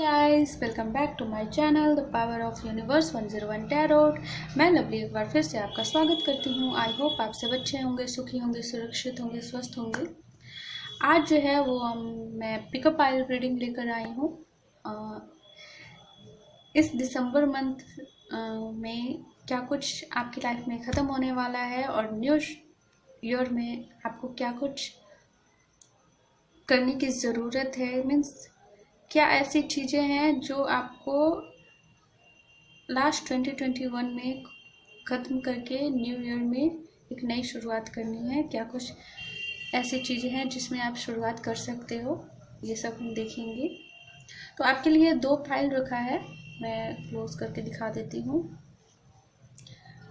Guys, welcome back to my channel the power of universe 101 tarot. मैं लवली एक बार फिर से आपका स्वागत करती हूँ। आई होप आप सब अच्छे होंगे, सुखी होंगे, सुरक्षित होंगे, स्वस्थ होंगे। आज जो है वो मैं पिकअप आइल रीडिंग लेकर आई हूँ। इस दिसंबर मंथ में क्या कुछ आपकी लाइफ में ख़त्म होने वाला है और न्यू ईयर में आपको क्या कुछ करने की ज़रूरत है। मीन्स क्या ऐसी चीज़ें हैं जो आपको लास्ट 2021 में ख़त्म करके न्यू ईयर में एक नई शुरुआत करनी है। क्या कुछ ऐसी चीज़ें हैं जिसमें आप शुरुआत कर सकते हो, ये सब हम देखेंगे। तो आपके लिए 2 पाइल रखा है, मैं क्लोज करके दिखा देती हूँ।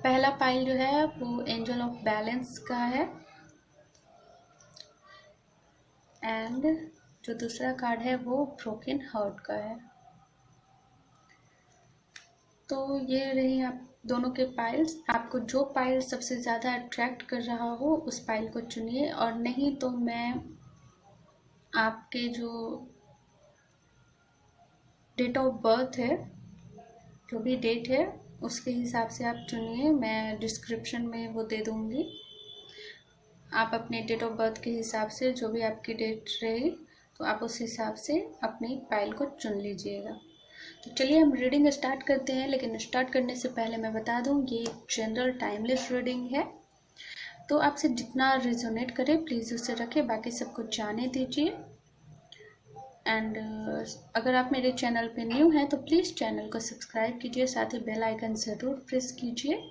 पहला पाइल जो है वो एंजल ऑफ बैलेंस का है एंड जो दूसरा कार्ड है वो ब्रोकन हार्ट का है। तो ये रही आप दोनों के पाइल्स। आपको जो पाइल सबसे ज़्यादा अट्रैक्ट कर रहा हो उस पाइल को चुनिए, और नहीं तो मैं आपके जो डेट ऑफ बर्थ है, जो भी डेट है उसके हिसाब से आप चुनिए। मैं डिस्क्रिप्शन में वो दे दूँगी। आप अपने डेट ऑफ बर्थ के हिसाब से जो भी आपकी डेट रही तो आप उस हिसाब से अपनी पाइल को चुन लीजिएगा। तो चलिए हम रीडिंग स्टार्ट करते हैं। लेकिन स्टार्ट करने से पहले मैं बता दूं ये जनरल टाइमलेस रीडिंग है, तो आपसे जितना रिजोनेट करे प्लीज़ उसे रखें, बाकी सबको जाने दीजिए। एंड अगर आप मेरे चैनल पे न्यू हैं तो प्लीज़ चैनल को सब्सक्राइब कीजिए, साथ ही बेल आइकन ज़रूर प्रेस कीजिए।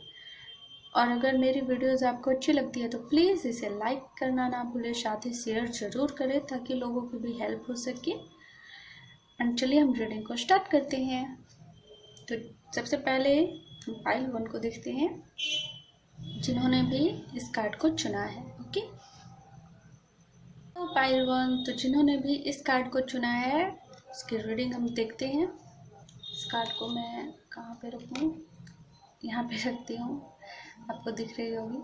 और अगर मेरी वीडियोज़ आपको अच्छी लगती है तो प्लीज़ इसे लाइक करना ना भूलें, साथ ही शेयर ज़रूर करें ताकि लोगों की भी हेल्प हो सके। एंड चलिए हम रीडिंग को स्टार्ट करते हैं। तो सबसे पहले हम पाइल 1 को देखते हैं, जिन्होंने भी इस कार्ड को चुना है। ओके, तो पाइल 1, तो जिन्होंने भी इस कार्ड को चुना है उसकी रीडिंग हम देखते हैं। इस कार्ड को मैं कहाँ पे रखूँ, यहाँ पे रखती हूँ, आपको दिख रही होगी।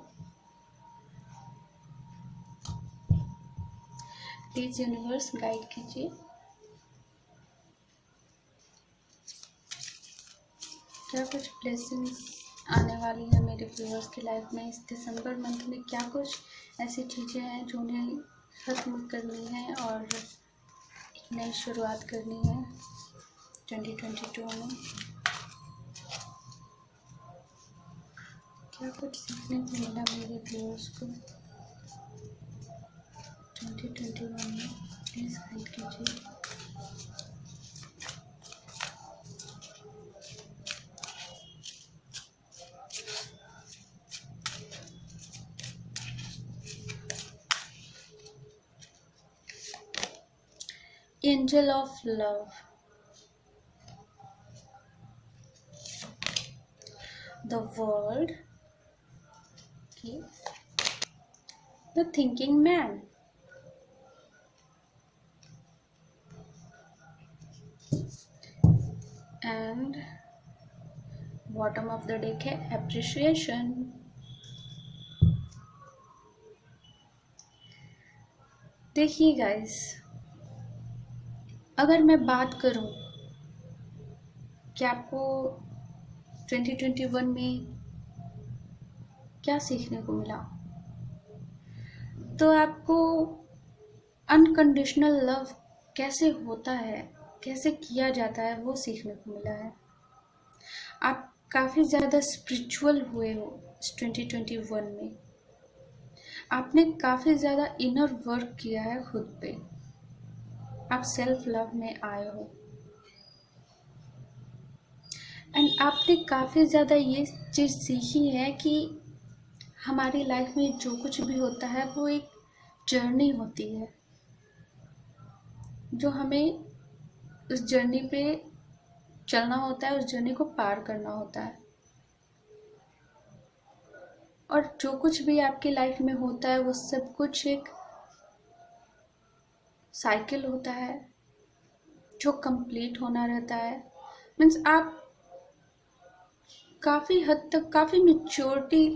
प्लीज़ यूनिवर्स गाइड कीजिए, क्या कुछ ब्लेसिंग्स आने वाली है मेरे व्यूअर्स की लाइफ में इस दिसंबर मंथ में। क्या कुछ ऐसी चीज़ें हैं जो उन्हें ख़त्म करनी है और एक नई शुरुआत करनी है 2022 में। क्या कुछ सीखने को मिला मेरे व्यूअर्स को 2021 में, प्लीज़ गाइड कीजिए। Angel of love, the world, okay, the thinking man, and bottom of the deck है appreciation। देखिए गाइस, अगर मैं बात करूं कि आपको 2021 में क्या सीखने को मिला, तो आपको अनकंडीशनल लव कैसे होता है, कैसे किया जाता है, वो सीखने को मिला है। आप काफ़ी ज़्यादा स्पिरिचुअल हुए हो इस 2021 में। आपने काफ़ी ज़्यादा इनर वर्क किया है खुद पे, आप सेल्फ लव में आए हो एंड आपने काफ़ी ज़्यादा ये चीज़ सीखी है कि हमारी लाइफ में जो कुछ भी होता है वो एक जर्नी होती है, जो हमें उस जर्नी पे चलना होता है, उस जर्नी को पार करना होता है। और जो कुछ भी आपकी लाइफ में होता है वो सब कुछ एक साइकिल होता है जो कंप्लीट होना रहता है। मीन्स आप काफ़ी हद तक काफ़ी मेच्योरिटी,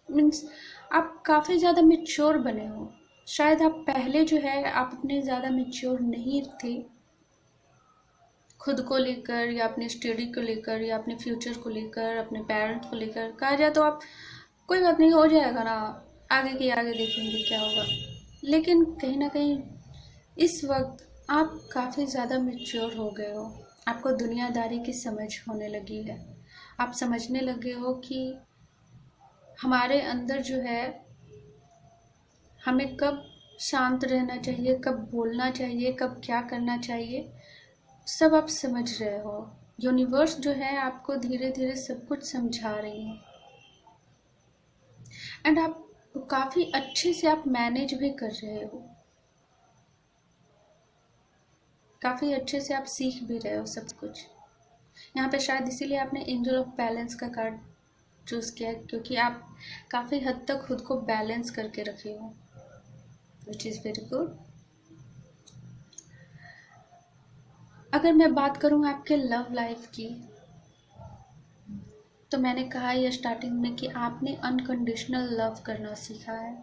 मीन्स आप काफ़ी ज़्यादा मेच्योर बने हो। शायद आप पहले जो है आप इतने ज़्यादा मेच्योर नहीं थे, खुद को लेकर या अपने स्टडी को लेकर या अपने फ्यूचर को लेकर, अपने पेरेंट्स को लेकर कहा जाए तो आप कोई बात नहीं, हो जाएगा ना, आगे के आगे देखेंगे क्या होगा। लेकिन कहीं ना कहीं इस वक्त आप काफ़ी ज़्यादा मैच्योर हो गए हो, आपको दुनियादारी की समझ होने लगी है। आप समझने लगे हो कि हमारे अंदर जो है, हमें कब शांत रहना चाहिए, कब बोलना चाहिए, कब क्या करना चाहिए, सब आप समझ रहे हो। यूनिवर्स जो है आपको धीरे धीरे सब कुछ समझा रही है। एंड आप काफ़ी अच्छे से आप मैनेज भी कर रहे हो, काफ़ी अच्छे से आप सीख भी रहे हो सब कुछ। यहाँ पे शायद इसीलिए आपने एंजल ऑफ बैलेंस का कार्ड चूज़ किया, क्योंकि आप काफ़ी हद तक खुद को बैलेंस करके रखे हो, विच इज़ वेरी गुड। अगर मैं बात करूँ आपके लव लाइफ की, तो मैंने कहा ये स्टार्टिंग में कि आपने अनकंडीशनल लव करना सीखा है।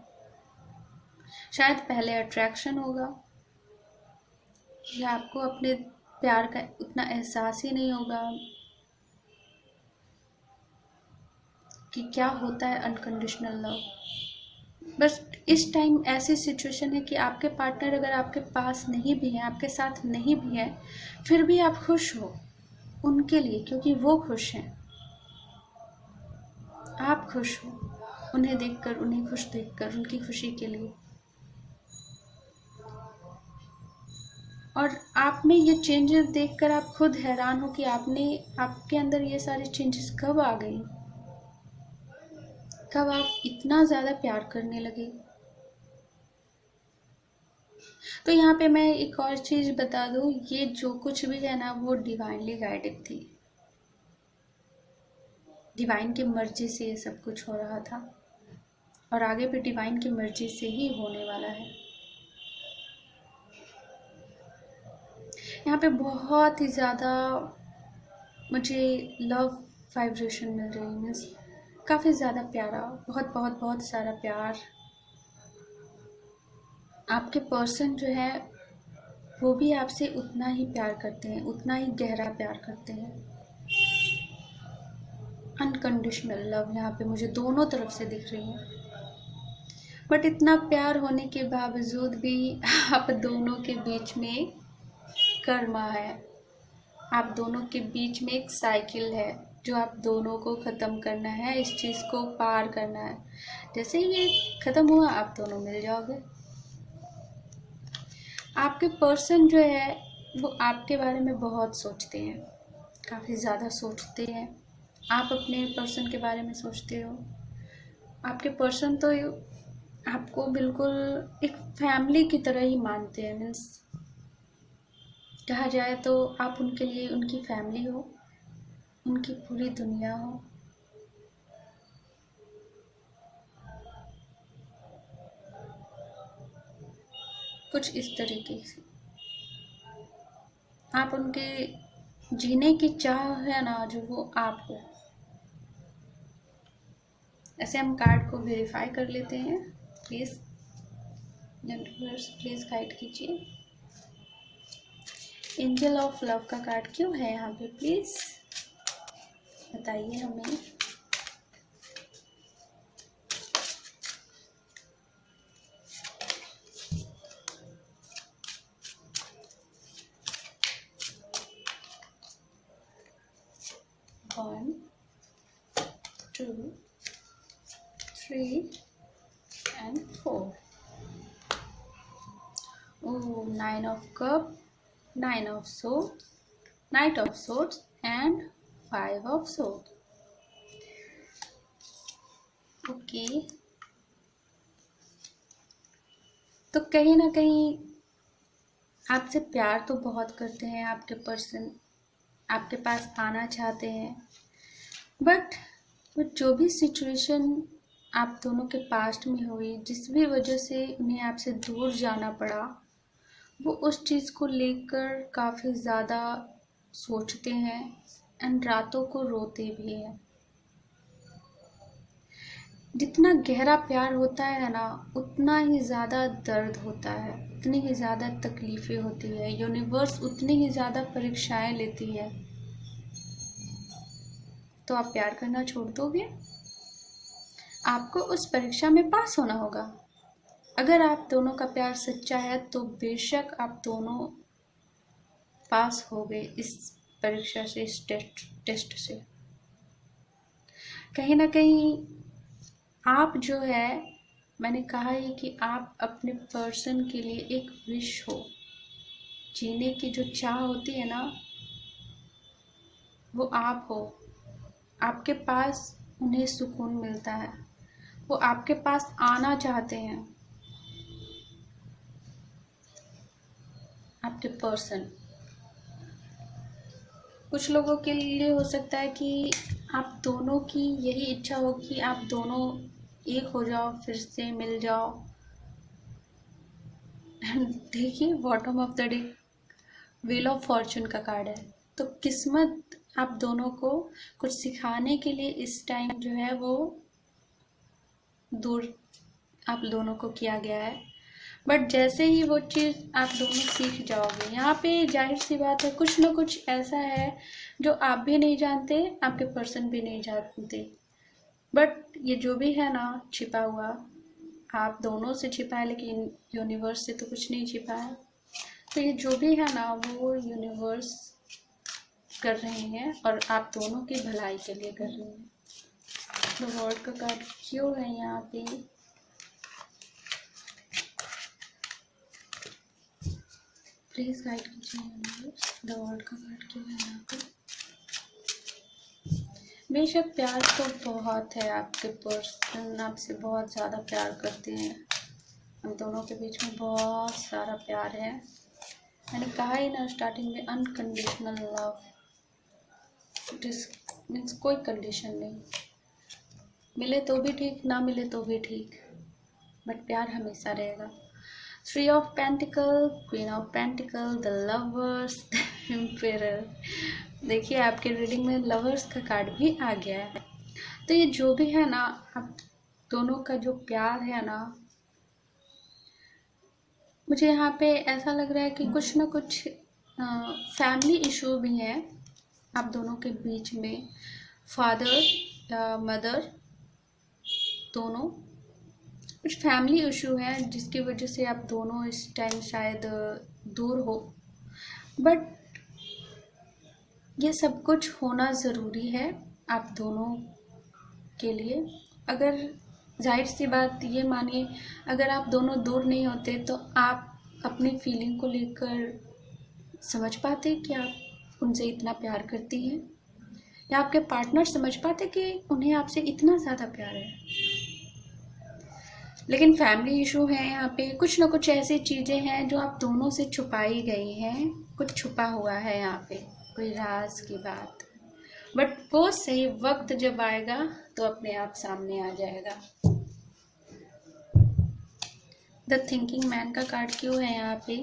शायद पहले अट्रैक्शन होगा, या आपको अपने प्यार का उतना एहसास ही नहीं होगा कि क्या होता है अनकंडीशनल लव। बस इस टाइम ऐसी सिचुएशन है कि आपके पार्टनर अगर आपके पास नहीं भी हैं, आपके साथ नहीं भी हैं, फिर भी आप खुश हो उनके लिए, क्योंकि वो खुश हैं, आप खुश हो उन्हें देखकर, उन्हें खुश देखकर, उनकी खुशी के लिए। और आप में ये चेंजेस देखकर आप खुद हैरान हो कि आपके अंदर ये सारी चेंजेस कब आ गई, कब आप इतना ज़्यादा प्यार करने लगे। तो यहाँ पे मैं एक और चीज़ बता दूँ, ये जो कुछ भी है ना, वो डिवाइनली गाइडेड थी, डिवाइन की मर्जी से ये सब कुछ हो रहा था, और आगे भी डिवाइन की मर्जी से ही होने वाला है। यहाँ पे बहुत ही ज़्यादा मुझे लव वाइब्रेशन मिल रही है, मीन्स काफ़ी ज़्यादा प्यारा, बहुत बहुत बहुत सारा प्यार। आपके पर्सन जो है वो भी आपसे उतना ही प्यार करते हैं, उतना ही गहरा प्यार करते हैं। अनकंडीशनल लव यहाँ पे मुझे दोनों तरफ से दिख रही है। बट इतना प्यार होने के बावजूद भी आप दोनों के बीच में कर्मा है, आप दोनों के बीच में एक साइकिल है जो आप दोनों को ख़त्म करना है, इस चीज़ को पार करना है। जैसे ही ये ख़त्म हुआ आप दोनों मिल जाओगे। आपके पर्सन जो है वो आपके बारे में बहुत सोचते हैं, काफ़ी ज़्यादा सोचते हैं। आप अपने पर्सन के बारे में सोचते हो। आपके पर्सन तो आपको बिल्कुल एक फैमिली की तरह ही मानते हैं, मीन्स कहा जाए तो आप उनके लिए उनकी फैमिली हो, उनकी पूरी दुनिया हो। कुछ इस तरीके से आप उनके जीने की चाह है ना, जो वो आप हो। ऐसे हम कार्ड को वेरीफाई कर लेते हैं। प्लीज़ यूनिवर्स प्लीज़ गाइड कीजिए। एंजल ऑफ लव का कार्ड क्यों है यहाँ पे, प्लीज़ बताइए हमें। One, two, three and four. Oh, Nine of Cups, Nine of Swords, Knight of Swords and Five of Swords. Okay, तो कहीं ना कहीं आपसे प्यार तो बहुत करते हैं आपके पर्सन, आपके पास आना चाहते हैं। बट जो भी सिचुएशन आप दोनों के पास्ट में हुई, जिस भी वजह से उन्हें आपसे दूर जाना पड़ा, वो उस चीज़ को लेकर काफ़ी ज़्यादा सोचते हैं एंड रातों को रोते भी हैं। जितना गहरा प्यार होता है ना, उतना ही ज़्यादा दर्द होता है, उतनी ही ज़्यादा तकलीफ़ें होती है, यूनिवर्स उतनी ही ज़्यादा परीक्षाएं लेती है। तो आप प्यार करना छोड़ दोगे? आपको उस परीक्षा में पास होना होगा। अगर आप दोनों का प्यार सच्चा है तो बेशक आप दोनों पास हो गए इस परीक्षा से, इस टेस्ट से। कहीं ना कहीं आप जो है, मैंने कहा ही कि आप अपने पर्सन के लिए एक विश हो। जीने की जो चाह होती है ना, वो आप हो। आपके पास उन्हें सुकून मिलता है, वो आपके पास आना चाहते हैं। आपके पर्सन, कुछ लोगों के लिए हो सकता है कि आप दोनों की यही इच्छा हो कि आप दोनों एक हो जाओ, फिर से मिल जाओ। देखिए, bottom of the day wheel of Fortune का कार्ड है। तो किस्मत आप दोनों को कुछ सिखाने के लिए इस टाइम जो है वो दूर आप दोनों को किया गया है। बट जैसे ही वो चीज़ आप दोनों सीख जाओगे, यहाँ पे जाहिर सी बात है कुछ ना कुछ ऐसा है जो आप भी नहीं जानते, आपके पर्सन भी नहीं जानते। बट ये जो भी है ना छिपा हुआ, आप दोनों से छिपा है, लेकिन यूनिवर्स से तो कुछ नहीं छिपा है। तो ये जो भी है ना वो यूनिवर्स कर रहे हैं और आप दोनों की भलाई के लिए कर रहे हैं। तो वर्ड का कार्ड क्यों है यहाँ पे? प्लीज गाइड कीजिए यूनिवर्स, द वर्ल्ड का कार्ड क्यों है यहाँ पे? बेशक प्यार तो बहुत है, आपके पर्सन आपसे बहुत ज़्यादा प्यार करते हैं। हम दोनों के बीच में बहुत सारा प्यार है। मैंने कहा ही ना स्टार्टिंग में, unconditional love. It is means कोई कंडीशन नहीं, मिले तो भी ठीक, ना मिले तो भी ठीक, बट प्यार हमेशा रहेगा। Three of pentacle, queen of pentacle, the lovers, emperor. देखिए आपके रीडिंग में लवर्स का कार्ड भी आ गया है। तो ये जो भी है ना, आप दोनों का जो प्यार है ना, मुझे यहाँ पे ऐसा लग रहा है कि कुछ ना कुछ फैमिली इशू भी है आप दोनों के बीच में। फादर मदर दोनों, कुछ फैमिली इशू है जिसकी वजह से आप दोनों इस टाइम शायद दूर हो। बट ये सब कुछ होना ज़रूरी है आप दोनों के लिए। अगर जाहिर सी बात ये मानिए, अगर आप दोनों दूर नहीं होते तो आप अपनी फीलिंग को लेकर समझ पाते कि आप उनसे इतना प्यार करती हैं, या आपके पार्टनर समझ पाते कि उन्हें आपसे इतना ज़्यादा प्यार है। लेकिन फैमिली इशू है यहाँ पे, कुछ ना कुछ ऐसी चीज़ें हैं जो आप दोनों से छुपाई गई हैं, कुछ छुपा हुआ है यहाँ पे, कोई राज की बात। बट वो सही वक्त जब आएगा तो अपने आप सामने आ जाएगा। द थिंकिंग मैन का कार्ड क्यों है यहाँ पे?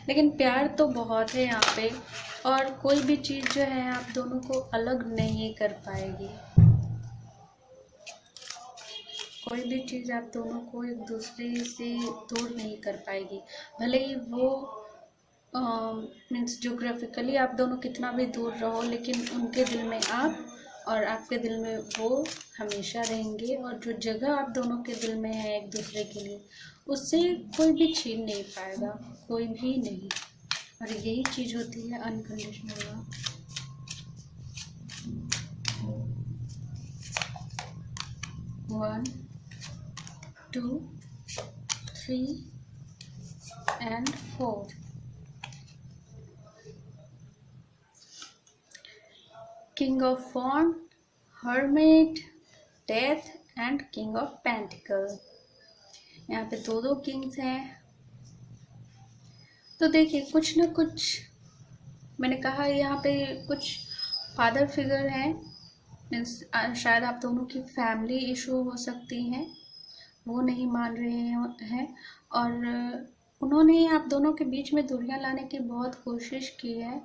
लेकिन प्यार तो बहुत है यहाँ पे, और कोई भी चीज़ जो है आप दोनों को अलग नहीं कर पाएगी। कोई भी चीज़ आप दोनों को एक दूसरे से दूर नहीं कर पाएगी। भले ही वो मीन्स जोग्राफिकली आप दोनों कितना भी दूर रहो, लेकिन उनके दिल में आप और आपके दिल में वो हमेशा रहेंगे। और जो जगह आप दोनों के दिल में है एक दूसरे के लिए, उससे कोई भी छीन नहीं पाएगा, कोई भी नहीं। और यही चीज़ होती है unconditional love. One, two, three and four. King of wand, hermit, death and king of pentacle. यहाँ पे दो दो किंग्स हैं। तो देखिए कुछ ना कुछ, मैंने कहा यहाँ पे कुछ फादर फिगर है, मीन्स शायद आप दोनों की फैमिली इशू हो सकती हैं, वो नहीं मान रहे हैं। और उन्होंने आप दोनों के बीच में दूरियां लाने की बहुत कोशिश की है,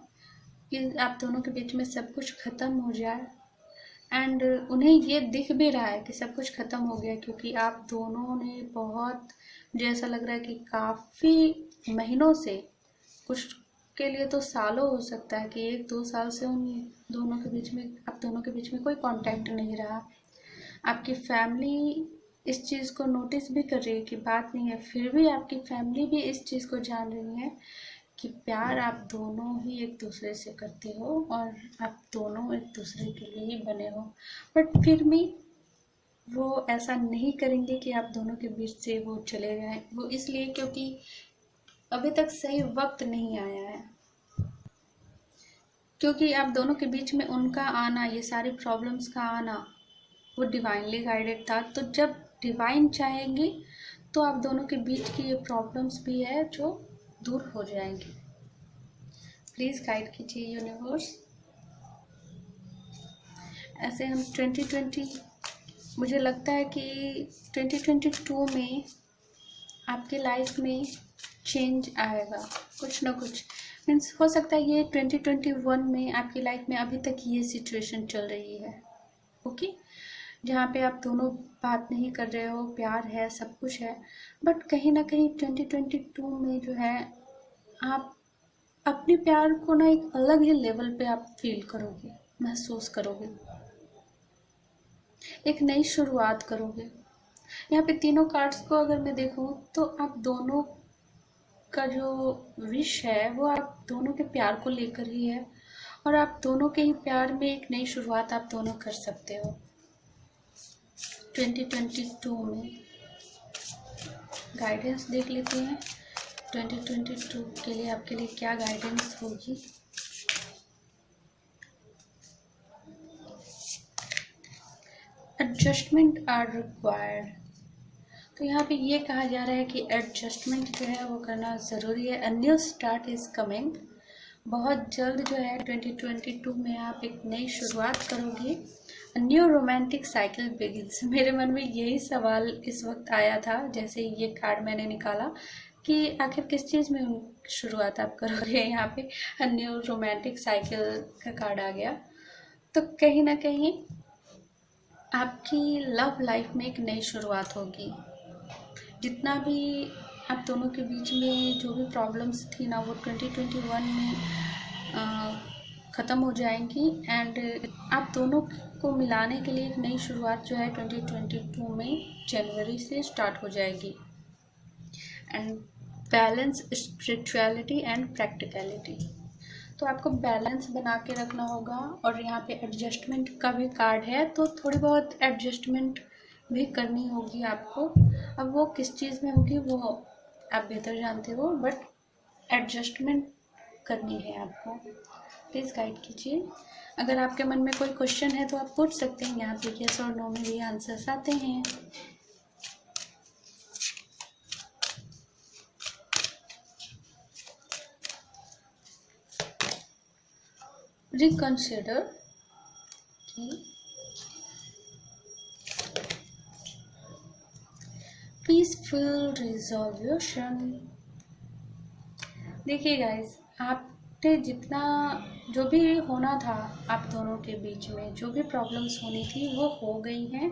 कि आप दोनों के बीच में सब कुछ ख़त्म हो जाए। एंड उन्हें ये दिख भी रहा है कि सब कुछ ख़त्म हो गया, क्योंकि आप दोनों ने बहुत, मुझे ऐसा लग रहा है कि काफ़ी महीनों से, कुछ के लिए तो सालों हो सकता है कि 1-2 साल से उन दोनों के बीच में, आप दोनों के बीच में कोई कांटेक्ट नहीं रहा। आपकी फैमिली इस चीज़ को नोटिस भी कर रही है कि बात नहीं है, फिर भी आपकी फैमिली भी इस चीज़ को जान रही है कि प्यार आप दोनों ही एक दूसरे से करते हो और आप दोनों एक दूसरे के लिए ही बने हो। बट फिर भी वो ऐसा नहीं करेंगे कि आप दोनों के बीच से वो चले जाएं। वो इसलिए क्योंकि अभी तक सही वक्त नहीं आया है, क्योंकि आप दोनों के बीच में उनका आना, ये सारी प्रॉब्लम्स का आना, वो डिवाइनली गाइडेड था। तो जब डिवाइन चाहेंगी तो आप दोनों के बीच की ये प्रॉब्लम्स भी है जो दूर हो जाएंगी। प्लीज़ गाइड कीजिए यूनिवर्स। ऐसे हम 2020, मुझे लगता है कि 2022 में आपके लाइफ में चेंज आएगा, कुछ ना कुछ। मीन्स हो सकता है ये 2021 में आपकी लाइफ में अभी तक ये सिचुएशन चल रही है, ओके, जहाँ पे आप दोनों बात नहीं कर रहे हो, प्यार है, सब कुछ है, बट कहीं ना कहीं 2022 में जो है आप अपने प्यार को ना एक अलग ही लेवल पे आप फील करोगे, महसूस करोगे, एक नई शुरुआत करोगे। यहाँ पे तीनों कार्ड्स को अगर मैं देखूँ तो आप दोनों का जो विश है वो आप दोनों के प्यार को लेकर ही है, और आप दोनों के ही प्यार में एक नई शुरुआत आप दोनों कर सकते हो 2022 में। गाइडेंस देख लेते हैं 2022 के लिए आपके लिए क्या गाइडेंस होगी। Adjustment are required. तो यहाँ पे ये कहा जा रहा है कि एडजस्टमेंट जो है वो करना ज़रूरी है। A new start is coming. बहुत जल्द जो है 2022 में आप एक नई शुरुआत करोगे। A new romantic cycle begins. मेरे मन में यही सवाल इस वक्त आया था जैसे ये कार्ड मैंने निकाला कि आखिर किस चीज़ में शुरुआत आप करोगे। यहाँ पे अ न्यू रोमांटिक साइकिल का कार्ड आ गया, तो कहीं ना कहीं आपकी लव लाइफ में एक नई शुरुआत होगी। जितना भी आप दोनों के बीच में जो भी प्रॉब्लम्स थी ना वो 2021 में ख़त्म हो जाएंगी, एंड आप दोनों को मिलाने के लिए एक नई शुरुआत जो है 2022 में जनवरी से स्टार्ट हो जाएगी। And balance spirituality and practicality. तो आपको बैलेंस बना के रखना होगा, और यहाँ पे एडजस्टमेंट का भी कार्ड है, तो थोड़ी बहुत एडजस्टमेंट भी करनी होगी आपको। अब वो किस चीज़ में होगी वो आप बेहतर जानते हो, बट एडजस्टमेंट करनी है आपको। प्लीज़ गाइड कीजिए। अगर आपके मन में कोई क्वेश्चन है तो आप पूछ सकते हैं, यहाँ पे यस और नो में भी आंसर्स आते हैं। Reconsider, peaceful resolution. देखिए गाइस, आपने जितना जो भी होना था आप दोनों के बीच में, जो भी प्रॉब्लम्स होनी थी वो हो गई हैं।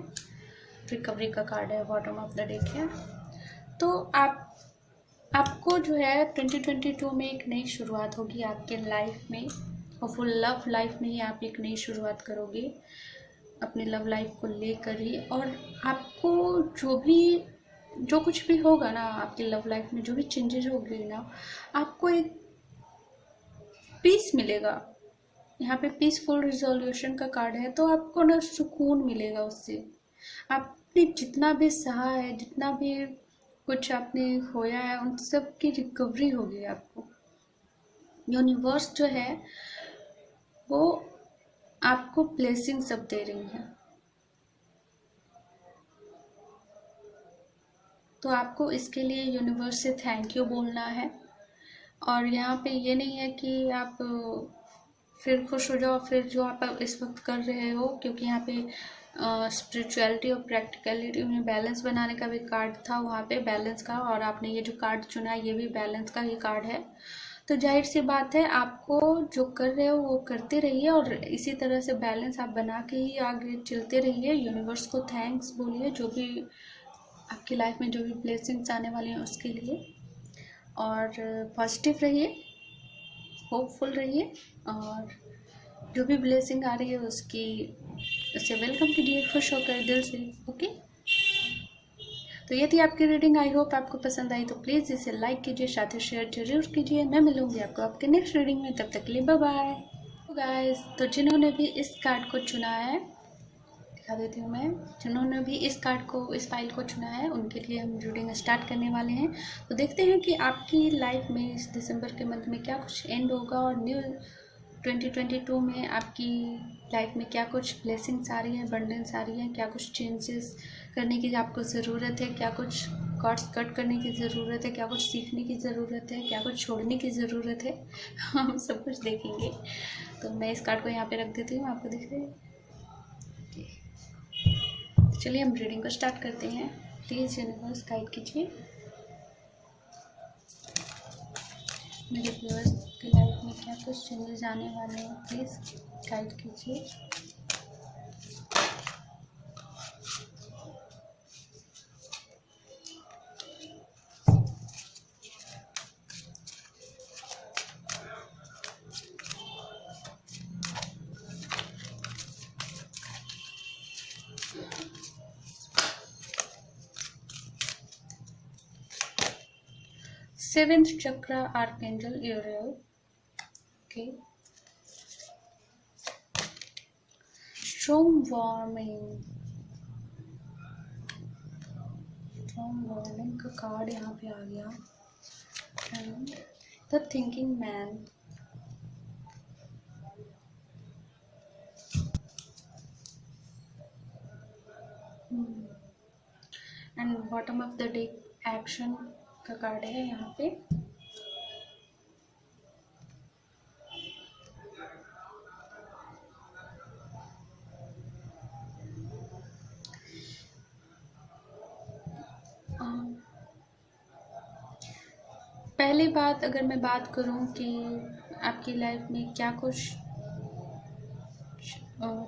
रिकवरी का कार्ड है बॉटम ऑफ द डेक है। तो आपको जो है 2022 में एक नई शुरुआत होगी आपके लाइफ में, और वो लव लाइफ में ही आप एक नई शुरुआत करोगे अपने लव लाइफ को लेकर ही। और आपको जो कुछ भी होगा ना आपकी लव लाइफ में, जो भी चेंजेस होगी ना, आपको एक पीस मिलेगा। यहाँ पे पीसफुल रिजोल्यूशन का कार्ड है, तो आपको ना सुकून मिलेगा उससे। आपने जितना भी सहा है, जितना भी कुछ आपने खोया है, उन सब की रिकवरी होगी आपको। यूनिवर्स जो है वो आपको ब्लेसिंग सब दे रही है, तो आपको इसके लिए यूनिवर्स से थैंक यू बोलना है। और यहाँ पे ये नहीं है कि आप फिर खुश हो जाओ फिर जो आप इस वक्त कर रहे हो, क्योंकि यहाँ पे स्पिरिचुअलिटी और प्रैक्टिकलिटी में बैलेंस बनाने का भी कार्ड था वहाँ पे बैलेंस का, और आपने ये जो कार्ड चुना है ये भी बैलेंस का ही कार्ड है। तो जाहिर सी बात है, आपको जो कर रहे हो वो करते रहिए और इसी तरह से बैलेंस आप बना के ही आगे चलते रहिए। यूनिवर्स को थैंक्स बोलिए जो भी आपकी लाइफ में जो भी ब्लेसिंग्स आने वाले हैं उसके लिए, और पॉजिटिव रहिए, होपफुल रहिए, और जो भी ब्लेसिंग आ रही है उसे वेलकम कीजिए खुश होकर दिल से। ओके, तो ये थी आपकी रीडिंग। आई होप आपको पसंद आई, तो प्लीज़ इसे लाइक कीजिए, साथ ही शेयर जरूर कीजिए। मैं मिलूंगी आपको आपके नेक्स्ट रीडिंग में, तब तक के लिए बाय बाय। तो गाइस, तो जिन्होंने भी इस कार्ड को चुना है, दिखा देती हूँ मैं, जिन्होंने भी इस कार्ड को, इस फाइल को चुना है, उनके लिए हम रीडिंग स्टार्ट करने वाले हैं। तो देखते हैं कि आपकी लाइफ में इस दिसंबर के मंथ में क्या कुछ एंड होगा, और न्यू 2022 में आपकी लाइफ में क्या कुछ ब्लेसिंग्स आ रही हैं, अबंडेंस आ रही है, क्या कुछ चेंजेस करने की आपको ज़रूरत है, क्या कुछ कॉर्ड्स कट करने की ज़रूरत है, क्या कुछ सीखने की ज़रूरत है, क्या कुछ छोड़ने की ज़रूरत है। हम सब कुछ देखेंगे। तो मैं इस कार्ड को यहाँ पे रख देती हूँ, आपको दिख रहे हैं। चलिए हम रीडिंग को स्टार्ट करते हैं। प्लीज़ यूनिवर्स गाइड कीजिए मेरे व्यूअर्स की लाइफ में क्या कुछ चेंजेस आने वाले हैं, प्लीज़ गाइड कीजिए। Seventh chakra, Archangel Uriel. Okay. Strong warning का कार्ड यहाँ पे आ गया। And the thinking man. And bottom of the deck action का कार्ड है यहाँ पे। पहली बात, अगर मैं बात करूँ कि आपकी लाइफ में क्या कुछ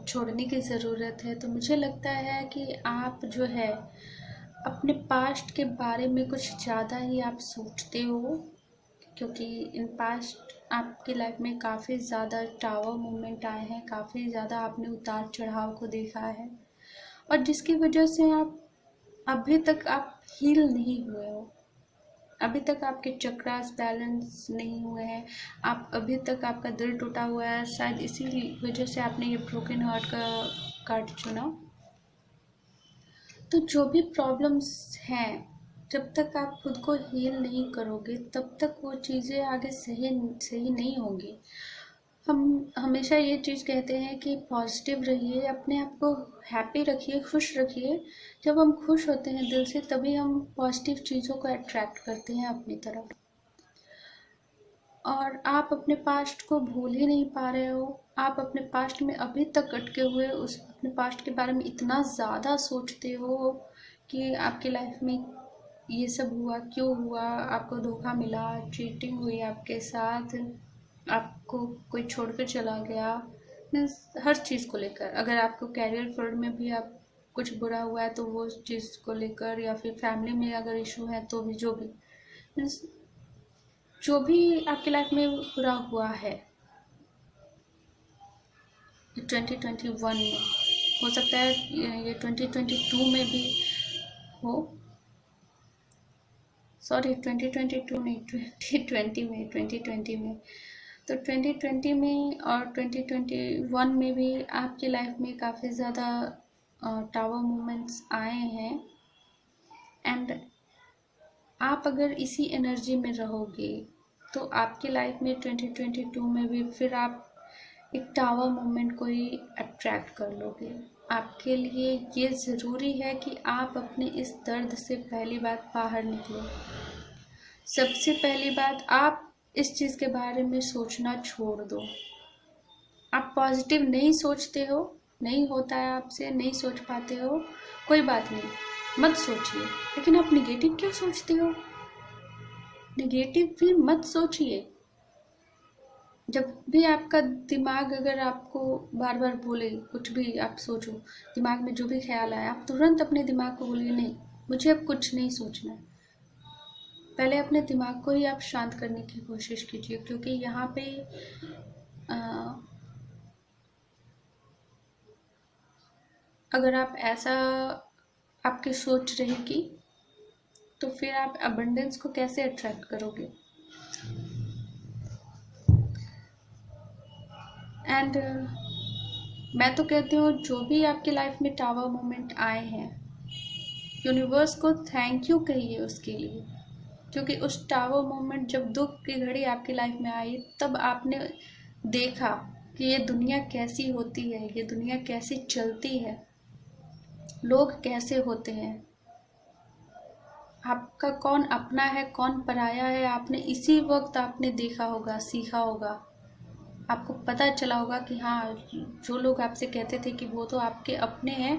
छोड़ने की ज़रूरत है, तो मुझे लगता है कि आप जो है अपने पास्ट के बारे में कुछ ज़्यादा ही आप सोचते हो, क्योंकि इन पास्ट आपकी लाइफ में काफ़ी ज़्यादा टावर मोमेंट आए हैं, काफ़ी ज़्यादा आपने उतार चढ़ाव को देखा है, और जिसकी वजह से आप अभी तक आप हील नहीं हुए हो, अभी तक आपके चक्रास बैलेंस नहीं हुए हैं, आप अभी तक, आपका दिल टूटा हुआ है। शायद इसी वजह से आपने ये ब्रोकन हार्ट का कार्ड चुना। तो जो भी प्रॉब्लम्स हैं, जब तक आप खुद को हील नहीं करोगे तब तक वो चीज़ें आगे सही नहीं होंगी। हम हमेशा ये चीज़ कहते हैं कि पॉजिटिव रहिए, अपने आप को हैप्पी रखिए, खुश रखिए। जब हम खुश होते हैं दिल से, तभी हम पॉजिटिव चीज़ों को अट्रैक्ट करते हैं अपनी तरफ। और आप अपने पास्ट को भूल ही नहीं पा रहे हो, आप अपने पास्ट में अभी तक अटके हुए उस अपने पास्ट के बारे में इतना ज़्यादा सोचते हो कि आपकी लाइफ में ये सब हुआ, क्यों हुआ, आपको धोखा मिला, चीटिंग हुई आपके साथ, आपको कोई छोड़कर चला गया, मीन्स हर चीज़ को लेकर। अगर आपको कैरियर फील्ड में भी आप कुछ बुरा हुआ है तो वो चीज़ को लेकर, या फिर फैमिली में अगर इशू है तो भी, जो भी मीन्स जो भी आपकी लाइफ में बुरा हुआ है 2021 में, हो सकता है ये 2022 में भी हो, सॉरी 2022 नहीं, 2020 में, तो 2020 में और 2021 में भी आपकी लाइफ में काफ़ी ज़्यादा टावर मोमेंट्स आए हैं। एंड आप अगर इसी एनर्जी में रहोगे तो आपकी लाइफ में 2022 में भी फिर आप एक टावर मोमेंट को ही अट्रैक्ट कर लोगे। आपके लिए ये ज़रूरी है कि आप अपने इस दर्द से पहली बात बाहर निकलो। सबसे पहली बात, आप इस चीज़ के बारे में सोचना छोड़ दो। आप पॉजिटिव नहीं सोचते हो, नहीं होता है आपसे, नहीं सोच पाते हो, कोई बात नहीं, मत सोचिए। लेकिन आप निगेटिव क्यों सोचते हो? निगेटिव भी मत सोचिए। जब भी आपका दिमाग अगर आपको बार बार बोले, कुछ भी आप सोचो, दिमाग में जो भी ख्याल आए, आप तुरंत अपने दिमाग को बोलिए नहीं, मुझे अब कुछ नहीं सोचना है। पहले अपने दिमाग को ही आप शांत करने की कोशिश कीजिए, क्योंकि यहाँ पे अगर आप ऐसा आपकी सोच रहेगी तो फिर आप अबंडेंस को कैसे अट्रैक्ट करोगे। एंड मैं तो कहती हूँ जो भी आपकी लाइफ में टावर मोमेंट आए हैं, यूनिवर्स को थैंक यू कहिए उसके लिए, क्योंकि उस टावर मोमेंट जब दुख की घड़ी आपकी लाइफ में आई, तब आपने देखा कि ये दुनिया कैसी होती है, ये दुनिया कैसी चलती है, लोग कैसे होते हैं, आपका कौन अपना है कौन पराया है, आपने इसी वक्त आपने देखा होगा, सीखा होगा, आपको पता चला होगा कि हाँ, जो लोग आपसे कहते थे कि वो तो आपके अपने हैं,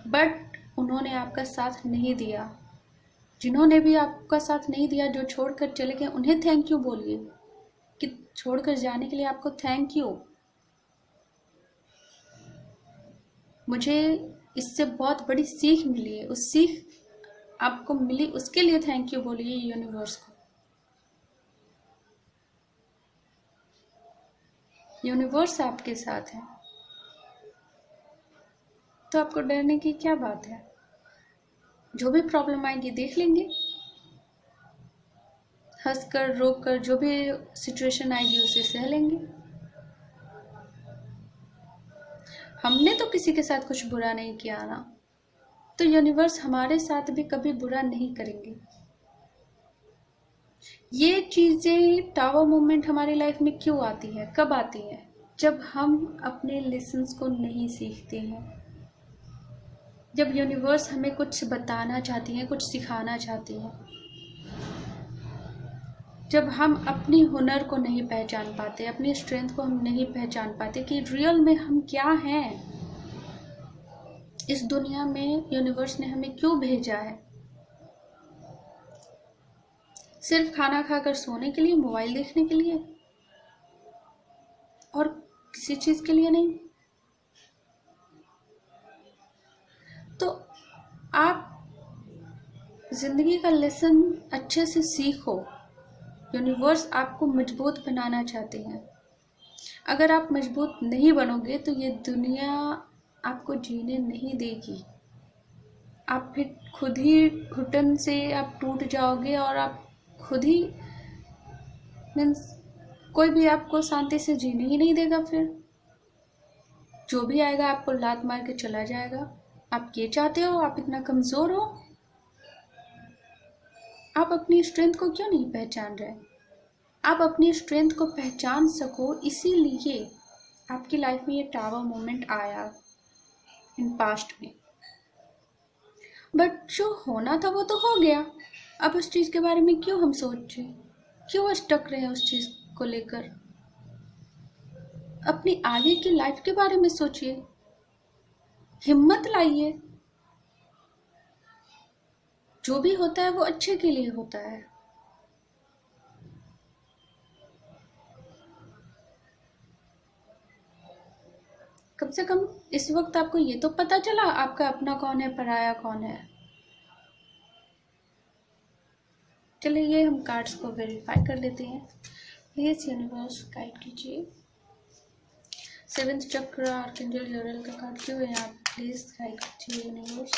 बट उन्होंने आपका साथ नहीं दिया। जिन्होंने भी आपका साथ नहीं दिया, जो छोड़कर चले गए, उन्हें थैंक यू बोलिए कि छोड़कर जाने के लिए आपको थैंक यू। मुझे इससे बहुत बड़ी सीख मिली है, उस सीख आपको मिली उसके लिए थैंक यू बोलिए यूनिवर्स को। यूनिवर्स आपके साथ है, तो आपको डरने की क्या बात है। जो भी प्रॉब्लम आएगी देख लेंगे, हंस कर रोक कर जो भी सिचुएशन आएगी उसे सह लेंगे। हमने तो किसी के साथ कुछ बुरा नहीं किया ना, तो यूनिवर्स हमारे साथ भी कभी बुरा नहीं करेंगे। ये चीज़ें टावर मोमेंट हमारी लाइफ में क्यों आती है, कब आती है, जब हम अपने लेसन्स को नहीं सीखते हैं, जब यूनिवर्स हमें कुछ बताना चाहती है, कुछ सिखाना चाहती है, जब हम अपनी हुनर को नहीं पहचान पाते, अपनी स्ट्रेंथ को हम नहीं पहचान पाते कि रियल में हम क्या हैं, इस दुनिया में यूनिवर्स ने हमें क्यों भेजा है। सिर्फ खाना खाकर सोने के लिए, मोबाइल देखने के लिए, और किसी चीज के लिए नहीं। तो आप जिंदगी का लेसन अच्छे से सीखो। यूनिवर्स आपको मजबूत बनाना चाहते हैं। अगर आप मजबूत नहीं बनोगे तो ये दुनिया आपको जीने नहीं देगी। आप फिर खुद ही घुटन से आप टूट जाओगे, और आप खुद ही मीन्स कोई भी आपको शांति से जीने ही नहीं देगा। फिर जो भी आएगा आपको लात मार के चला जाएगा। आप ये चाहते हो, आप इतना कमजोर हो, आप अपनी स्ट्रेंथ को क्यों नहीं पहचान रहे। आप अपनी स्ट्रेंथ को पहचान सको, इसीलिए आपकी लाइफ में ये टावर मोमेंट आया इन पास्ट में। बट जो होना था वो तो हो गया। अब उस चीज के बारे में क्यों हम सोचे, क्यों स्टक रहे उस चीज को लेकर। अपनी आगे की लाइफ के बारे में सोचिए, हिम्मत लाइए। जो भी होता है वो अच्छे के लिए होता है। कम से कम इस वक्त आपको ये तो पता चला आपका अपना कौन है, पराया कौन है। चलिए हम कार्ड्स को वेरीफाई कर लेते हैं। प्लीज यूनिवर्स गाइड कीजिए। 7th चक्र आर्कएंजल यूरियल का कार्ड क्यों है यहाँ, प्लीज गाइड कीजिए यूनिवर्स।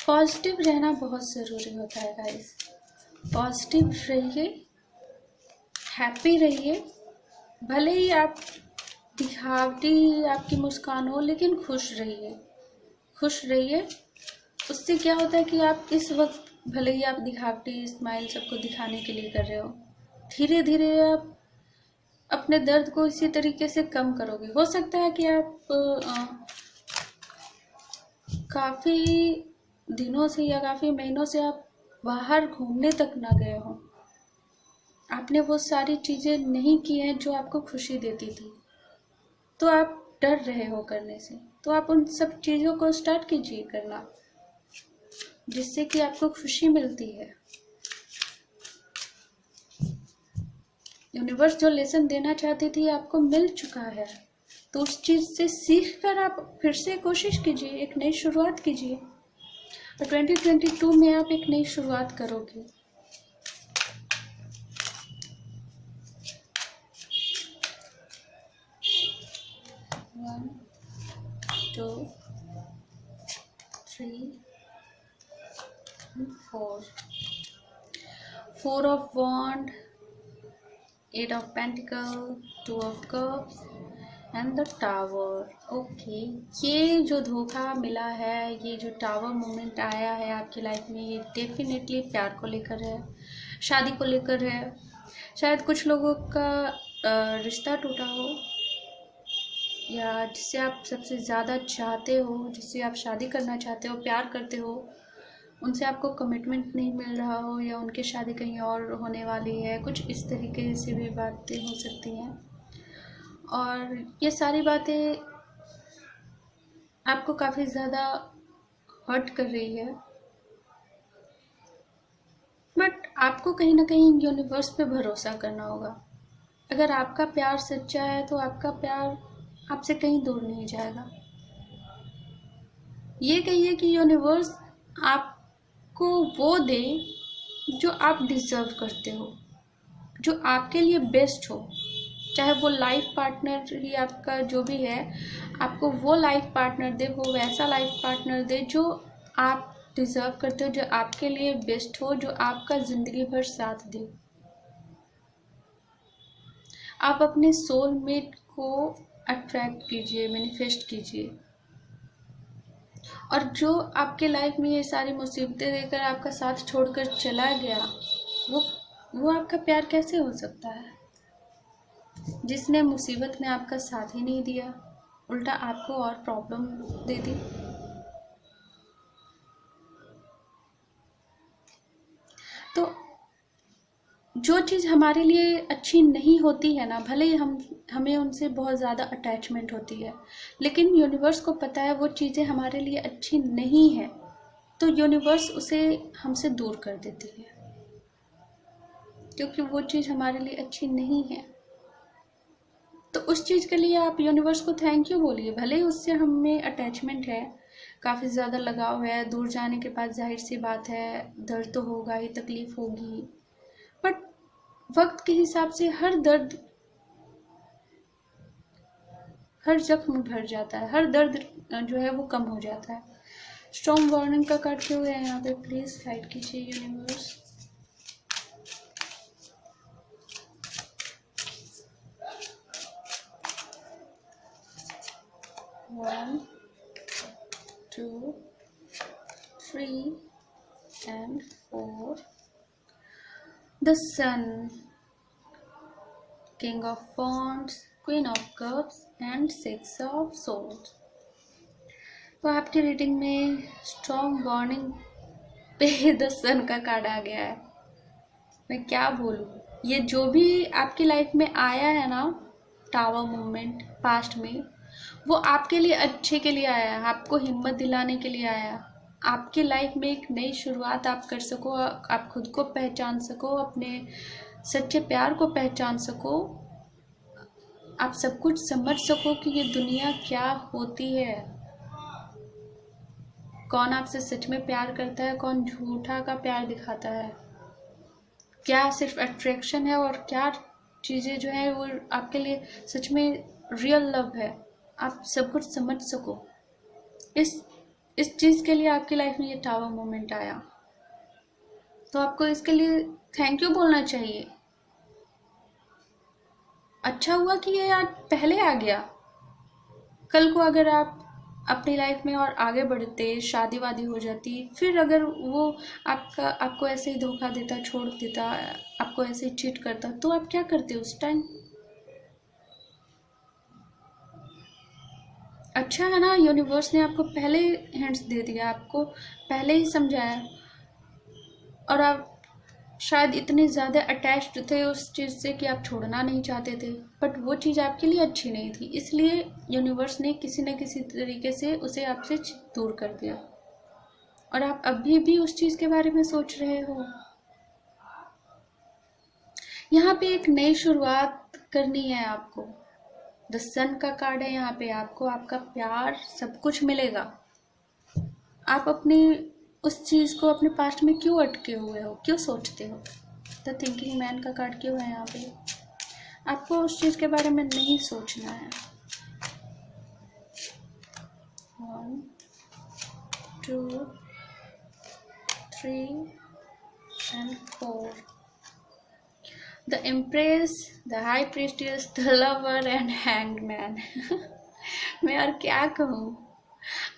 पॉजिटिव रहना बहुत ज़रूरी होता है गाइस। पॉजिटिव रहिए, हैप्पी रहिए। भले ही आप दिखावटी आपकी मुस्कान हो, लेकिन खुश रहिए, खुश रहिए। उससे क्या होता है कि आप इस वक्त भले ही आप दिखावटी स्माइल सबको दिखाने के लिए कर रहे हो, धीरे धीरे आप अपने दर्द को इसी तरीके से कम करोगे। हो सकता है कि आप काफ़ी दिनों से या काफ़ी महीनों से आप बाहर घूमने तक ना गए हो, आपने वो सारी चीज़ें नहीं की हैं जो आपको खुशी देती थी, तो आप डर रहे हो करने से। तो आप उन सब चीज़ों को स्टार्ट कीजिए करना, जिससे कि आपको खुशी मिलती है। यूनिवर्स जो लेसन देना चाहती थी आपको मिल चुका है, तो उस चीज़ से सीख कर आप फिर से कोशिश कीजिए, एक नई शुरुआत कीजिए और 2022 में आप एक नई शुरुआत करोगे। One, two, three, four. Four of wand, eight of pentacle, two of cups and the tower. Okay, ये जो धोखा मिला है, ये जो टावर मोमेंट आया है आपकी लाइफ में, ये डेफिनेटली प्यार को लेकर है, शादी को लेकर है। शायद कुछ लोगों का रिश्ता टूटा हो, या जिससे आप सबसे ज़्यादा चाहते हो, जिससे आप शादी करना चाहते हो, प्यार करते हो, उनसे आपको कमिटमेंट नहीं मिल रहा हो, या उनकी शादी कहीं और होने वाली है। कुछ इस तरीके से भी बातें हो सकती हैं, और ये सारी बातें आपको काफ़ी ज़्यादा हर्ट कर रही है। बट आपको कहीं ना कहीं यूनिवर्स पे भरोसा करना होगा। अगर आपका प्यार सच्चा है तो आपका प्यार आपसे कहीं दूर नहीं जाएगा। ये कहिए कि यूनिवर्स आपको वो दे जो आप डिज़र्व करते हो, जो आपके लिए बेस्ट हो। चाहे वो लाइफ पार्टनर ही आपका जो भी है, आपको वो लाइफ पार्टनर दे, वो वैसा लाइफ पार्टनर दे जो आप डिज़र्व करते हो, जो आपके लिए बेस्ट हो, जो आपका ज़िंदगी भर साथ दे। आप अपने सोलमेट को अट्रैक्ट कीजिए, मैनिफेस्ट कीजिए। और जो आपके लाइफ में ये सारी मुसीबतें देकर आपका साथ छोड़कर चला गया, वो आपका प्यार कैसे हो सकता है, जिसने मुसीबत में आपका साथ ही नहीं दिया, उल्टा आपको और प्रॉब्लम दे दी। तो जो चीज़ हमारे लिए अच्छी नहीं होती है ना, भले ही हमें उनसे बहुत ज़्यादा अटैचमेंट होती है, लेकिन यूनिवर्स को पता है वो चीज़ें हमारे लिए अच्छी नहीं है, तो यूनिवर्स उसे हमसे दूर कर देती है, क्योंकि वो चीज़ हमारे लिए अच्छी नहीं है। तो उस चीज़ के लिए आप यूनिवर्स को थैंक यू बोलिए। भले ही उससे हमें अटैचमेंट है, काफ़ी ज़्यादा लगाव है, दूर जाने के बाद जाहिर सी बात है दर्द तो होगा ही, तकलीफ होगी, बट वक्त के हिसाब से हर दर्द, हर जख्म भर जाता है, हर दर्द जो है वो कम हो जाता है। स्ट्रॉन्ग वार्निंग का कार्ड क्यों है यहाँ पे, प्लीज़ गाइड कीजिए universe. One, two, three and four. The sun, king of wands, queen of cups and six of swords. तो आपकी रीडिंग में स्ट्रॉन्ग वार्निंग पे द सन का कार्ड आ गया है। मैं क्या बोलूँ, ये जो भी आपकी लाइफ में आया है ना, टावर मूवमेंट पास्ट में, वो आपके लिए अच्छे के लिए आया है, आपको हिम्मत दिलाने के लिए आया है। आपकी लाइफ में एक नई शुरुआत आप कर सको, आप खुद को पहचान सको, अपने सच्चे प्यार को पहचान सको, आप सब कुछ समझ सको कि ये दुनिया क्या होती है, कौन आपसे सच में प्यार करता है, कौन झूठा का प्यार दिखाता है, क्या सिर्फ अट्रैक्शन है और क्या चीज़ें जो है वो आपके लिए सच में रियल लव है। आप सब कुछ समझ सको, इस चीज़ के लिए आपकी लाइफ में ये टावर मोमेंट आया, तो आपको इसके लिए थैंक यू बोलना चाहिए। अच्छा हुआ कि ये आज पहले आ गया। कल को अगर आप अपनी लाइफ में और आगे बढ़ते, शादी वादी हो जाती, फिर अगर वो आपको ऐसे ही धोखा देता, छोड़ देता, आपको ऐसे ही चीट करता, तो आप क्या करते उस टाइम? अच्छा है ना, यूनिवर्स ने आपको पहले हिंट्स दे दिया, आपको पहले ही समझाया, और आप शायद इतने ज़्यादा अटैच्ड थे उस चीज़ से कि आप छोड़ना नहीं चाहते थे, बट वो चीज़ आपके लिए अच्छी नहीं थी, इसलिए यूनिवर्स ने किसी न किसी तरीके से उसे आपसे दूर कर दिया, और आप अभी भी उस चीज़ के बारे में सोच रहे हो। यहाँ पे एक नई शुरुआत करनी है आपको। द सन का कार्ड है यहाँ पे, आपको आपका प्यार सब कुछ मिलेगा। आप अपनी उस चीज को अपने पास्ट में क्यों अटके हुए हो, क्यों सोचते हो? द थिंकिंग मैन का कार्ड क्यों है यहाँ पे? आपको उस चीज के बारे में नहीं सोचना है। 1 2 3 and 4, the empress, the high priestess, the lover and hanged man. मैं और क्या कहूँ।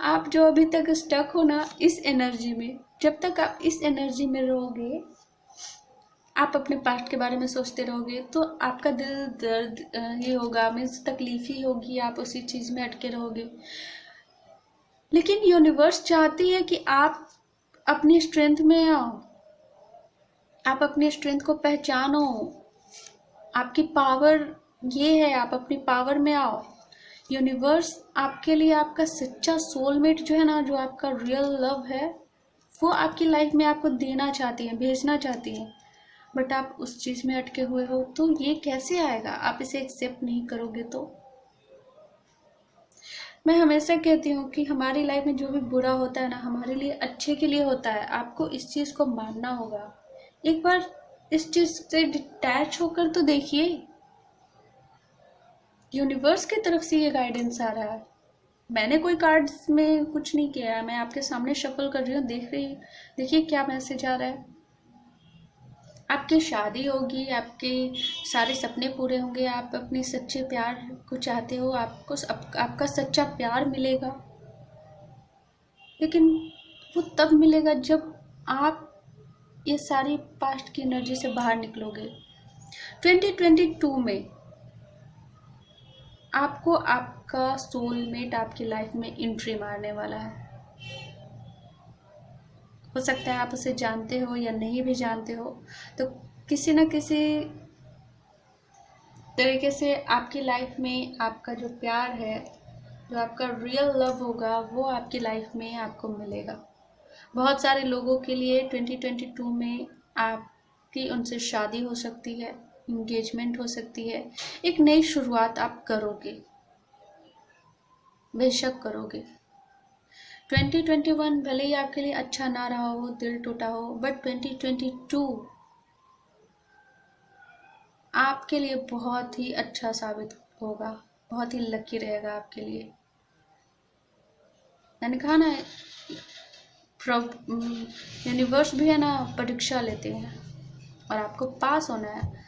आप जो अभी तक स्टक हो ना इस एनर्जी में, जब तक आप इस एनर्जी में रहोगे, आप अपने पास्ट के बारे में सोचते रहोगे, तो आपका दिल दर्द ही होगा, मीन्स तकलीफ ही होगी, आप उसी चीज में अटके रहोगे। लेकिन यूनिवर्स चाहती है कि आप अपनी स्ट्रेंथ में आओ, आप अपनी स्ट्रेंथ को पहचानो। आपकी पावर ये है, आप अपनी पावर में आओ। यूनिवर्स आपके लिए आपका सच्चा सोलमेट जो है ना, जो आपका रियल लव है, वो आपकी लाइफ में आपको देना चाहती है, भेजना चाहती है। बट आप उस चीज में अटके हुए हो, तो ये कैसे आएगा? आप इसे एक्सेप्ट नहीं करोगे तो। मैं हमेशा कहती हूँ कि हमारी लाइफ में जो भी बुरा होता है ना, हमारे लिए अच्छे के लिए होता है। आपको इस चीज को मानना होगा। एक बार इस चीज से डिटैच होकर तो देखिए। यूनिवर्स की तरफ से ये गाइडेंस आ रहा है। मैंने कोई कार्ड्स में कुछ नहीं किया है, मैं आपके सामने शफल कर रही हूँ, देखिए क्या मैसेज आ रहा है। आपकी शादी होगी, आपके सारे सपने पूरे होंगे, आप अपने सच्चे प्यार को चाहते हो, आपको आपका सच्चा प्यार मिलेगा। लेकिन वो तब मिलेगा जब आप ये सारी पास्ट की एनर्जी से बाहर निकलोगे। 2022 में आपको आपका सोलमेट आपकी लाइफ में एंट्री मारने वाला है। हो सकता है आप उसे जानते हो या नहीं भी जानते हो, तो किसी न किसी तरीके से आपकी लाइफ में आपका जो प्यार है, जो आपका रियल लव होगा, वो आपकी लाइफ में आपको मिलेगा। बहुत सारे लोगों के लिए 2022 में आपकी उनसे शादी हो सकती है, इंगेजमेंट हो सकती है। एक नई शुरुआत आप करोगे, बेशक करोगे। 2021 भले ही आपके लिए अच्छा ना रहा हो, दिल टूटा हो, बट 2022 आपके लिए बहुत ही अच्छा साबित होगा, बहुत ही लकी रहेगा आपके लिए। मैंने कहा ना, यूनिवर्स भी है ना, परीक्षा लेते हैं और आपको पास होना है।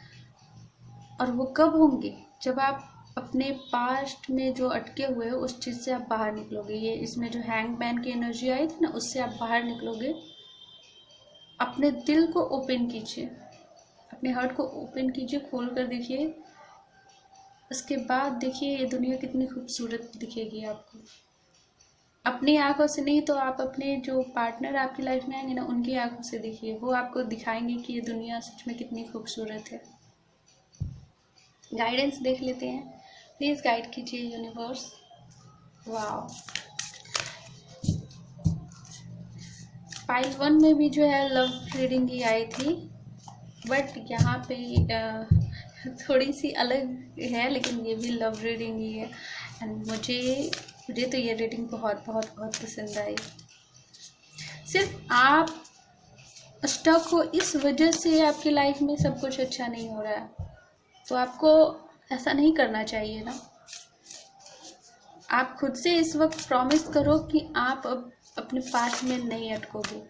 और वो कब होंगे? जब आप अपने पास्ट में जो अटके हुए हो उस चीज़ से आप बाहर निकलोगे। ये इसमें जो हैंगमैन की एनर्जी आई थी ना, उससे आप बाहर निकलोगे। अपने दिल को ओपन कीजिए, अपने हार्ट को ओपन कीजिए, खोल कर देखिए। उसके बाद देखिए ये दुनिया कितनी खूबसूरत दिखेगी आपको। अपनी आंखों से नहीं तो आप अपने जो पार्टनर आपकी लाइफ में आएंगे ना, उनकी आंखों से देखिए। वो आपको दिखाएंगे कि ये दुनिया सच में कितनी खूबसूरत है। गाइडेंस देख लेते हैं, प्लीज़ गाइड कीजिए यूनिवर्स। वाह, पाइल 1 में भी जो है लव रीडिंग ही आई थी, बट यहाँ पे थोड़ी सी अलग है, लेकिन ये भी लव रीडिंग ही है। एंड मुझे तो ये रीडिंग बहुत बहुत बहुत पसंद आई। सिर्फ आप स्टक हो इस वजह से आपकी लाइफ में सब कुछ अच्छा नहीं हो रहा है, तो आपको ऐसा नहीं करना चाहिए ना। आप खुद से इस वक्त प्रॉमिस करो कि आप अब अपने पास्ट में नहीं अटकोगे।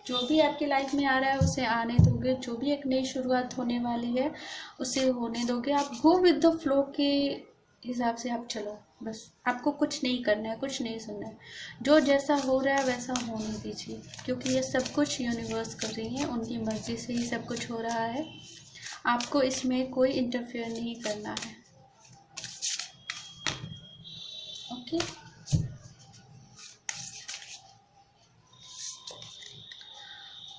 जो भी आपकी लाइफ में आ रहा है उसे आने दोगे, जो भी एक नई शुरुआत होने वाली है उसे होने दोगे। आप गो विद द फ्लो के हिसाब से आप चलो, बस आपको कुछ नहीं करना है, कुछ नहीं सुनना है। जो जैसा हो रहा है वैसा होने दीजिए, क्योंकि ये सब कुछ यूनिवर्स कर रही है, उनकी मर्जी से ही सब कुछ हो रहा है। आपको इसमें कोई इंटरफेयर नहीं करना है। Okay,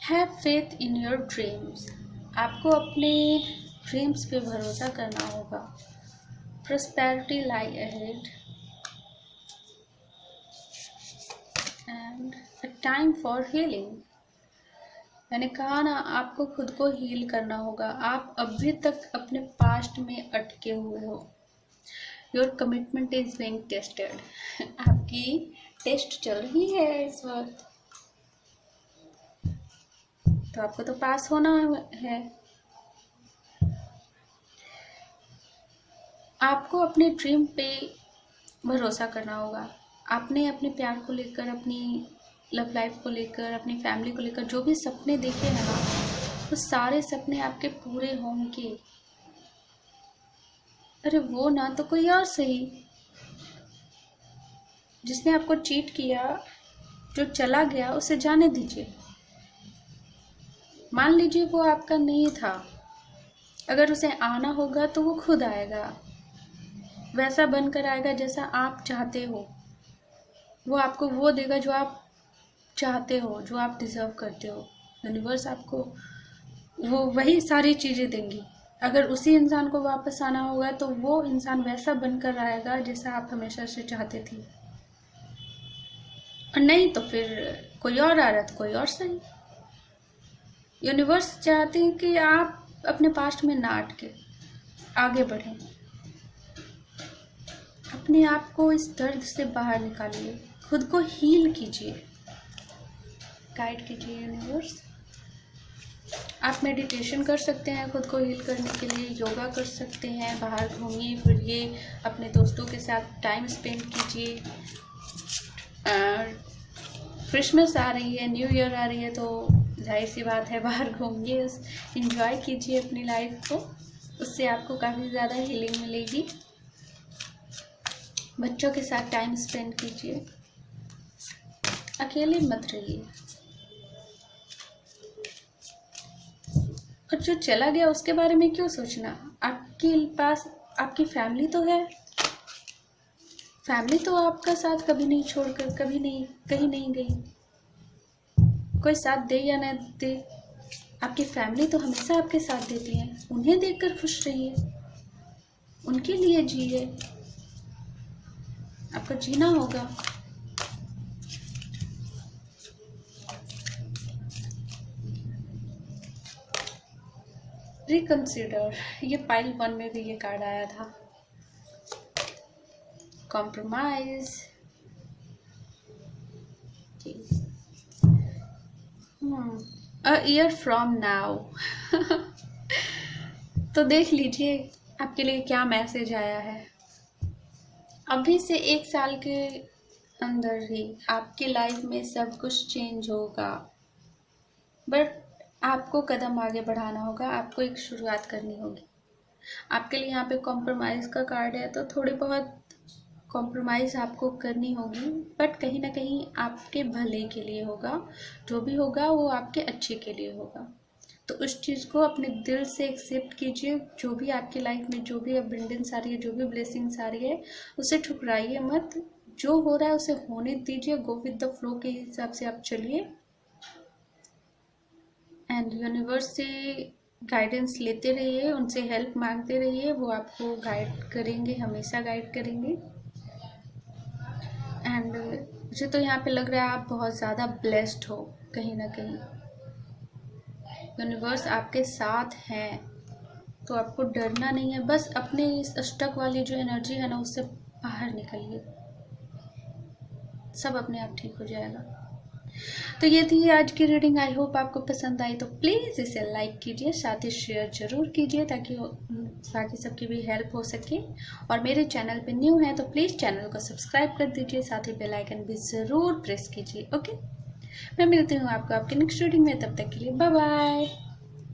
have faith in your dreams. आपको अपने ड्रीम्स पे भरोसा करना होगा। Prosperity lie ahead and a time for healing. मैंने कहा ना, आपको खुद को हील करना होगा। आप अभी तक अपने पास्ट में अटके हुए हो। Your commitment is being tested. आपकी टेस्ट चल रही है इस वक्त, तो आपको तो पास होना है। आपको अपने ड्रीम पे भरोसा करना होगा। आपने अपने प्यार को लेकर, अपनी लव लाइफ को लेकर, अपनी फैमिली को लेकर जो भी सपने देखे हैं ना, वो सारे सपने आपके पूरे होंगे। अरे वो ना तो कोई और सही, जिसने आपको चीट किया, जो चला गया, उसे जाने दीजिए। मान लीजिए वो आपका नहीं था, अगर उसे आना होगा तो वो खुद आएगा, वैसा बनकर आएगा जैसा आप चाहते हो। वो आपको वो देगा जो आप चाहते हो, जो आप डिज़र्व करते हो। यूनिवर्स आपको वो वही सारी चीज़ें देंगी। अगर उसी इंसान को वापस आना होगा तो वो इंसान वैसा बनकर आएगा जैसा आप हमेशा से चाहते थे, और नहीं तो फिर कोई और आ रहा तो कोई और सही। यूनिवर्स चाहते हैं कि आप अपने पास्ट में ना अटके, आगे बढ़ें, अपने आप को इस दर्द से बाहर निकालिए, खुद को हील कीजिए, गाइड कीजिए यूनिवर्स। आप मेडिटेशन कर सकते हैं खुद को हील करने के लिए, योगा कर सकते हैं, बाहर घूमिए फिरिए, अपने दोस्तों के साथ टाइम स्पेंड कीजिए। क्रिसमस आ रही है, न्यू ईयर आ रही है, तो जाहिर सी बात है बाहर घूमिए, इंजॉय कीजिए अपनी लाइफ को, उससे आपको काफ़ी ज़्यादा हीलिंग मिलेगी। बच्चों के साथ टाइम स्पेंड कीजिए, अकेले मत रहिए। और जो चला गया उसके बारे में क्यों सोचना, आपके पास आपकी फैमिली तो है। फैमिली तो आपका साथ कभी नहीं छोड़कर, कभी नहीं, कहीं नहीं गई। कोई साथ दे या न दे, आपकी फैमिली तो हमेशा आपके साथ देती है। उन्हें देखकर खुश रहिए, उनके लिए जिए, आपको जीना होगा। रिकंसिडर, ये पाइल 1 में भी ये कार्ड आया था। Compromise, a year from now. तो देख लीजिए आपके लिए क्या मैसेज आया है। अभी से 1 साल के अंदर ही आपकी लाइफ में सब कुछ चेंज होगा, बट आपको कदम आगे बढ़ाना होगा, आपको एक शुरुआत करनी होगी। आपके लिए यहाँ पे कॉम्प्रोमाइज़ का कार्ड है, तो थोड़ी बहुत कॉम्प्रोमाइज़ आपको करनी होगी, बट कहीं ना कहीं आपके भले के लिए होगा। जो भी होगा वो आपके अच्छे के लिए होगा। तो उस चीज़ को अपने दिल से एक्सेप्ट कीजिए। जो भी आपकी लाइफ में जो भी अबंडेंस आ रही है, जो भी ब्लेसिंग्स आ रही है, उसे ठुकराइए मत। जो हो रहा है उसे होने दीजिए, गो विद द फ्लो के हिसाब से आप चलिए, एंड यूनिवर्स से गाइडेंस लेते रहिए, उनसे हेल्प मांगते रहिए, वो आपको गाइड करेंगे, हमेशा गाइड करेंगे। एंड मुझे तो यहाँ पे लग रहा है आप बहुत ज़्यादा ब्लेस्ड हो कहीं ना कहीं। यूनिवर्स आपके साथ है, तो आपको डरना नहीं है। बस अपने इस स्टक वाली जो एनर्जी है ना, उससे बाहर निकलिए, सब अपने आप ठीक हो जाएगा। तो ये थी आज की रीडिंग। आई होप आपको पसंद आई, तो प्लीज़ इसे लाइक कीजिए, साथ ही शेयर ज़रूर कीजिए ताकि बाकी सबकी भी हेल्प हो सके। और मेरे चैनल पे न्यू है तो प्लीज़ चैनल को सब्सक्राइब कर दीजिए, साथ ही बेल आइकन भी ज़रूर प्रेस कीजिए। ओके, मैं मिलती हूँ आपको आपके नेक्स्ट रीडिंग में, तब तक के लिए बाय बाय।